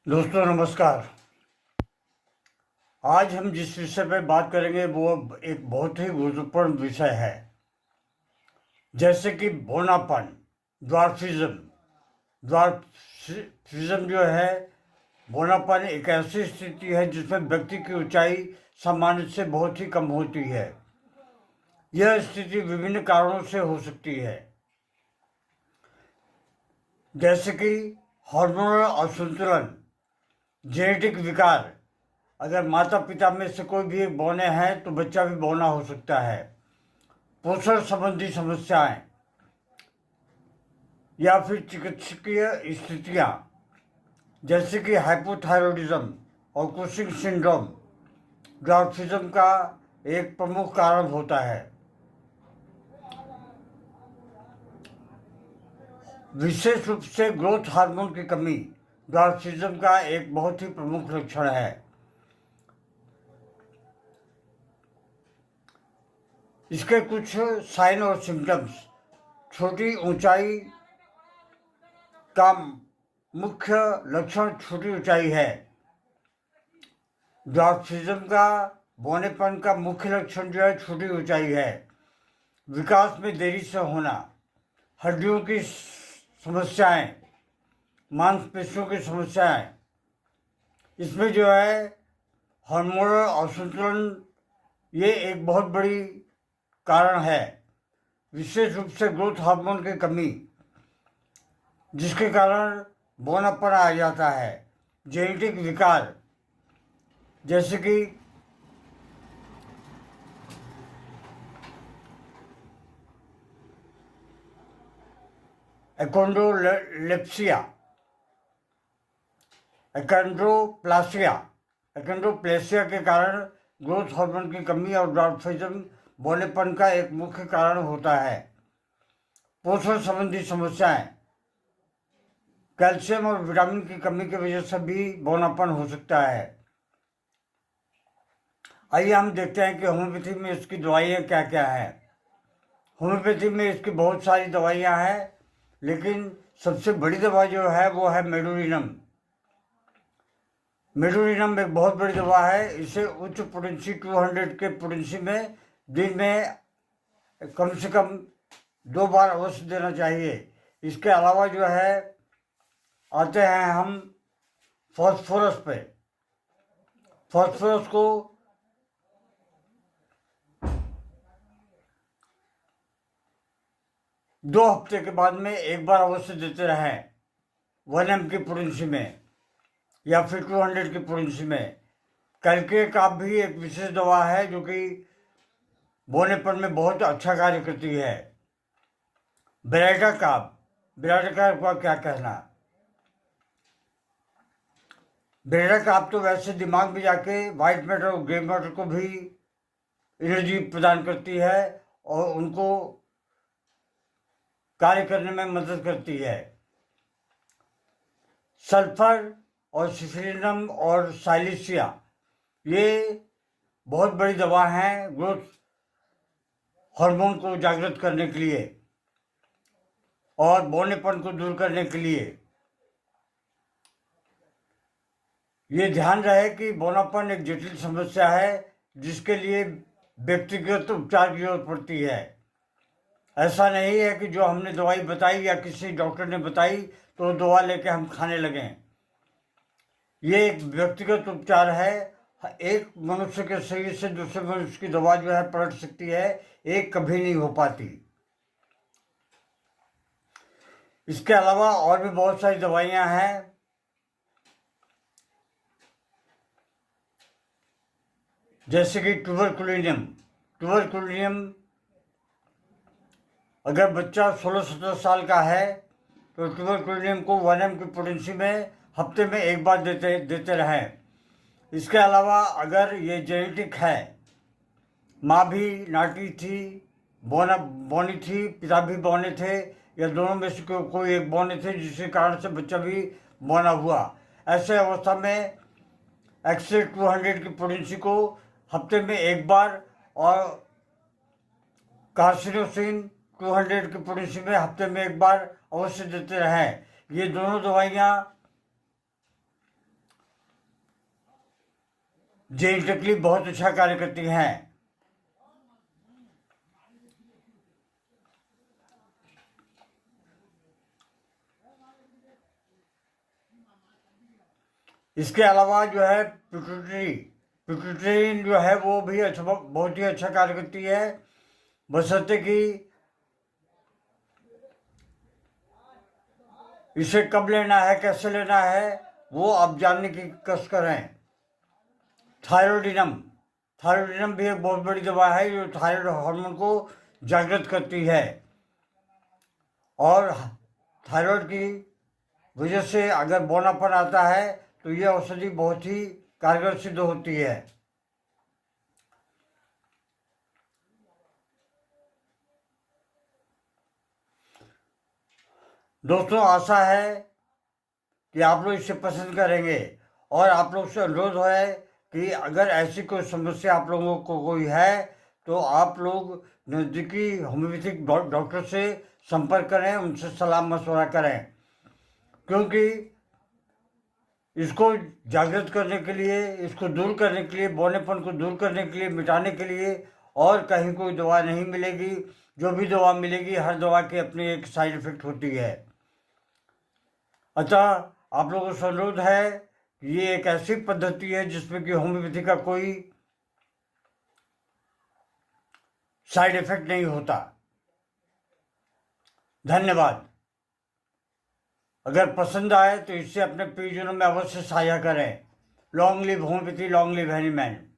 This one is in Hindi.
दोस्तों नमस्कार। आज हम जिस विषय पर बात करेंगे वो एक बहुत ही गुरुत्वपूर्ण विषय है, जैसे कि बौनापन, ड्वार्फिज्म। ड्वार्फिज्म जो है, बौनापन एक ऐसी स्थिति है जिसमें व्यक्ति की ऊंचाई सामान्य से बहुत ही कम होती है। यह स्थिति विभिन्न कारणों से हो सकती है, जैसे कि हार्मोनल असंतुलन, जेनेटिक विकार। अगर माता पिता में से कोई भी एक बौने हैं तो बच्चा भी बौना हो सकता है। पोषण संबंधी समस्याएं या फिर चिकित्सकीय स्थितियां, जैसे कि हाइपोथायरॉयडिज्म और कुशिंग सिंड्रोम ड्वार्फिज्म का एक प्रमुख कारण होता है। विशेष रूप से ग्रोथ हार्मोन की कमी ड्वार्फिज्म का एक बहुत ही प्रमुख लक्षण है। इसके कुछ साइन और सिम्टम्स: छोटी ऊंचाई का मुख्य लक्षण छोटी ऊंचाई है। ड्वार्फिज्म का बौनेपन का मुख्य लक्षण जो है छोटी ऊंचाई है। विकास में देरी से होना, हड्डियों की समस्याएं, मांसपेशियों की समस्याएं, इसमें जो है हार्मोनल असंतुलन ये एक बहुत बड़ी कारण है। विशेष रूप से ग्रोथ हार्मोन की कमी, जिसके कारण बौनापन आ जाता है। जेनेटिक विकार, जैसे कि एकोंड्रोप्लासिया, एकोंड्रोप्लासिया के कारण ग्रोथ हार्मोन की कमी और ड्वार्फिज्म बौनेपन का एक मुख्य कारण होता है। पोषण संबंधी समस्याएं, कैल्शियम और विटामिन की कमी की वजह से भी बौनापन हो सकता है। आइए हम देखते हैं कि होम्योपैथी में इसकी दवाइयाँ क्या क्या हैं। होम्योपैथी में इसकी बहुत सारी दवाइयाँ हैं, लेकिन सबसे बड़ी दवा जो है वो है मेडोरिनम। मेडोरिनम एक बहुत बड़ी दवा है। इसे उच्च पोटेंसी 200 के पोटेंसी में दिन में कम से कम 2 बार अवश्य देना चाहिए। इसके अलावा जो है आते हैं हम फॉस्फोरस पे। फॉस्फोरस को 2 हफ्ते के बाद में एक बार अवश्य देते रहें, 1 mg की पोटेंसी में या फिर 200 की पोटेंसी में। कैल्शियम का भी एक विशेष दवा है जो कि बौनेपन में बहुत अच्छा कार्य करती है। बेराटा का क्या कहना। बेराटा तो वैसे दिमाग में जाके वाइट मैटर और ग्रे मैटर को भी एनर्जी प्रदान करती है और उनको कार्य करने में मदद करती है। सल्फर और सिफिलिनम और साइलिसिया ये बहुत बड़ी दवा हैं ग्रोथ हार्मोन को जागृत करने के लिए और बौनेपन को दूर करने के लिए। ये ध्यान रहे कि बौनापन एक जटिल समस्या है जिसके लिए व्यक्तिगत उपचार की जरूरत पड़ती है। ऐसा नहीं है कि जो हमने दवाई बताई या किसी डॉक्टर ने बताई तो दवा लेके हम खाने लगें। ये एक व्यक्तिगत उपचार है। एक मनुष्य के शरीर से दूसरे मनुष्य की दवा जो है पलट सकती है, एक कभी नहीं हो पाती। इसके अलावा और भी बहुत सारी दवाइयाँ हैं, जैसे कि ट्यूबरकुलिनियम। अगर बच्चा 16-17 साल का है तो ट्यूबरकुलिनियम को 1 mg की पोटेंसी में हफ्ते में एक बार देते रहें। इसके अलावा अगर ये जेनेटिक है, माँ भी नाटी थी, बौनी थी, पिता भी बौने थे या दोनों में से कोई एक बौने थे जिसके कारण से बच्चा भी बौना हुआ, ऐसे अवस्था में एक्से 200 की पोटेंसी को हफ्ते में एक बार और कार्सिनोसिन 200 की पोटेंसी में हफ्ते में एक बार अवश्य देते रहें। ये दोनों दवाइयाँ जेनेटिकली बहुत अच्छा कार्य करती हैं। इसके अलावा जो है पिट्यूटरी जो है वो भी अच्छा, बहुत ही अच्छा कार्य करती है, बशर्ते कि इसे कब लेना है, कैसे लेना है, वो आप जानने की कोशिश करें। थायरोडिनम थायरोडिनम भी एक बहुत बड़ी दवा है जो थायराइड हार्मोन को जागृत करती है, और थायराइड की वजह से अगर बौनापन आता है तो यह औषधि बहुत ही कारगर सिद्ध होती है। दोस्तों, आशा है कि आप लोग इसे पसंद करेंगे, और आप लोग से अनुरोध है कि अगर ऐसी कोई समस्या आप लोगों को कोई है तो आप लोग नज़दीकी होम्योपैथिक डॉक्टर से संपर्क करें, उनसे सलाह मशवरा करें, क्योंकि इसको जागृत करने के लिए, इसको दूर करने के लिए, बौनेपन को दूर करने के लिए, मिटाने के लिए और कहीं कोई दवा नहीं मिलेगी। जो भी दवा मिलेगी, हर दवा की अपनी एक साइड इफेक्ट होती है। अतः आप लोगों से अनुरोध है कि ये एक ऐसी पद्धति है जिसमें कि होम्योपैथी का कोई साइड इफेक्ट नहीं होता। धन्यवाद। अगर पसंद आए तो इससे अपने प्रियजनों में अवश्य साझा करें। Long live homeopathy, long live Hahnemann.